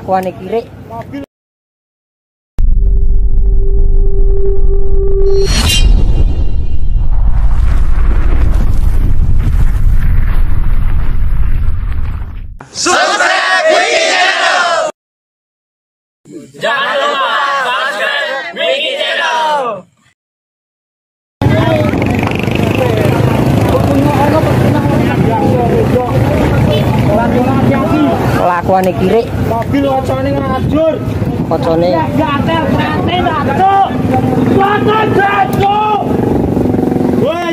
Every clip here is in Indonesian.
Kelakuane kiri. Subscribe Wiki Channel. Jangan lupa subscribe Wiki Channel. Kelakuane kiri. Mobil kocone ngajur. Kocone. Gater berarti ngatuk. Gater gatuk. Woi.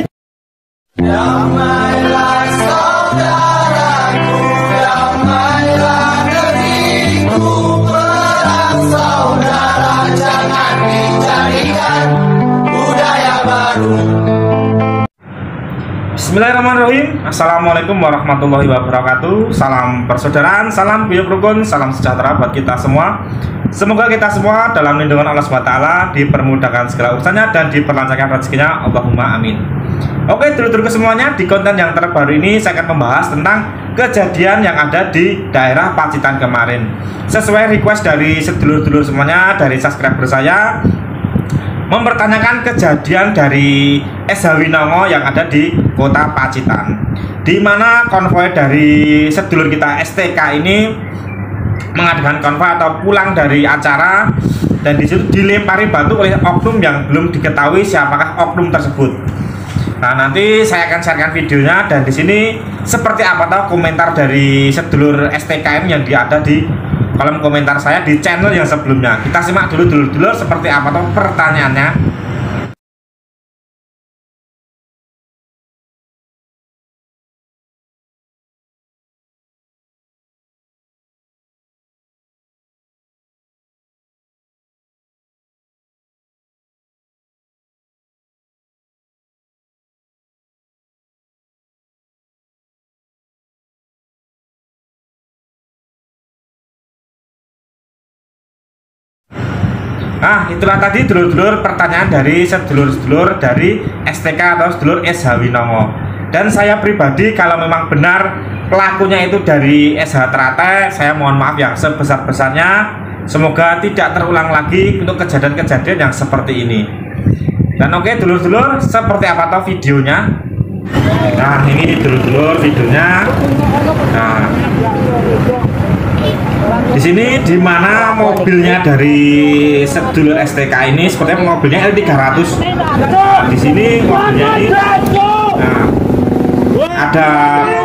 Damailah saudaraku, damailah negeriku, perang saudara jangan dijadikan budaya baru. Bismillahirrahmanirrahim. Assalamualaikum warahmatullahi wabarakatuh. Salam persaudaraan, salam biuk rukun, salam sejahtera buat kita semua. Semoga kita semua dalam lindungan Allah SWT dipermudahkan segala urusannya dan diperlancarkan rezekinya. Allahumma amin. Oke, dulur-dulurku semuanya, di konten yang terbaru ini saya akan membahas tentang kejadian yang ada di daerah Pacitan kemarin. Sesuai request dari sedulur-dulur semuanya, dari subscriber saya, mempertanyakan kejadian dari SH Winongo yang ada di kota Pacitan, di mana konvoi dari sedulur kita STK ini mengadakan konvoi atau pulang dari acara, dan disitu dilempari batu oleh oknum yang belum diketahui siapakah oknum tersebut. Nah, nanti saya akan sharekan videonya, dan di sini seperti apa tahu komentar dari sedulur STK yang ada di kolom komentar saya di channel yang sebelumnya. Kita simak dulu dulur-dulur seperti apa tuh pertanyaannya. Nah, itulah tadi dulur-dulur pertanyaan dari sedulur-sedulur dari STK atau sedulur SH Winongo. Dan saya pribadi, kalau memang benar pelakunya itu dari SH Trate, saya mohon maaf yang sebesar-besarnya. Semoga tidak terulang lagi untuk kejadian-kejadian yang seperti ini. Dan oke dulur-dulur, seperti apa tahu videonya. Nah, ini dulur-dulur videonya. Nah, di sini dimana mobilnya dari sedulur STK ini, sepertinya mobilnya L300. Di sini mobilnya ini, nah, ada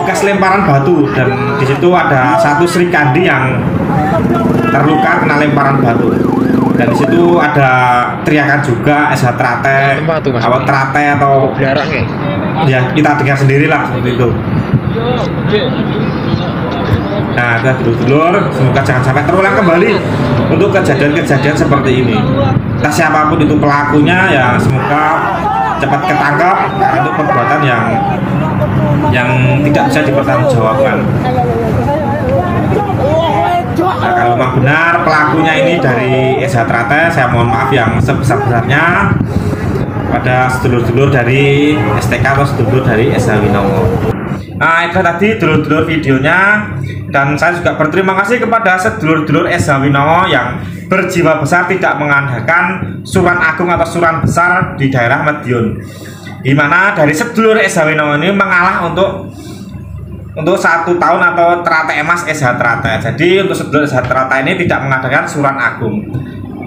bekas lemparan batu, dan di situ ada satu Sri Kandi yang terluka kena lemparan batu. Dan di situ ada teriakan juga SH Trate, atau Trate atau ya kita dengar sendirilah seperti itu. Nah, dulur-dulur, semoga jangan sampai terulang kembali untuk kejadian-kejadian seperti ini. Entah siapapun itu pelakunya, ya semoga cepat ketangkap, karena itu perbuatan yang tidak bisa dipertanggungjawabkan. Nah, kalau memang benar pelakunya ini dari SH Trate, saya mohon maaf yang sebesar-besarnya pada sedulur-dulur dari STK atau sedulur dari SH Winongo. Nah, itu tadi dulur-dulur videonya, dan saya juga berterima kasih kepada sedulur-dulur SH Winongo yang berjiwa besar tidak mengandalkan suran agung atau suran besar di daerah Madiun, dimana dari sedulur SH Winongo ini mengalah untuk 1 tahun atau Trate emas SH Trate. Jadi untuk sedulur SH Trate ini tidak mengadakan suran agung.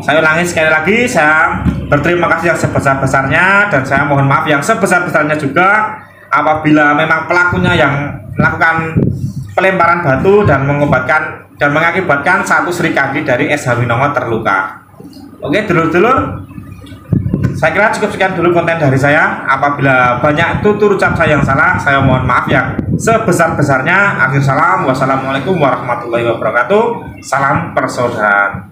Saya ulangi sekali lagi, saya berterima kasih yang sebesar-besarnya, dan saya mohon maaf yang sebesar-besarnya juga apabila memang pelakunya yang melakukan pelemparan batu dan mengakibatkan satu Sri Kandi dari SH Winongo terluka. Oke dulur-dulur, saya kira cukup sekian dulu konten dari saya. Apabila banyak tutur ucap saya yang salah, saya mohon maaf yang sebesar-besarnya. Akhir salam, wassalamualaikum warahmatullahi wabarakatuh. Salam persaudaraan.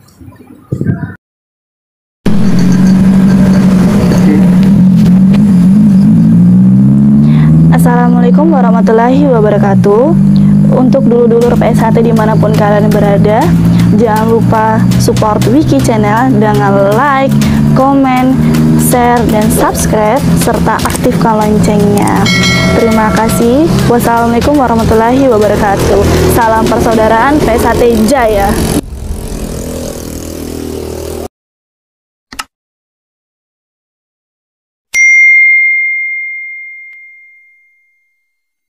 Assalamualaikum warahmatullahi wabarakatuh. Untuk dulur-dulur PSHT dimanapun kalian berada, jangan lupa support Wiki Channel dengan like, komen, share, dan subscribe, serta aktifkan loncengnya. Terima kasih. Wassalamualaikum warahmatullahi wabarakatuh. Salam persaudaraan PSHT Jaya.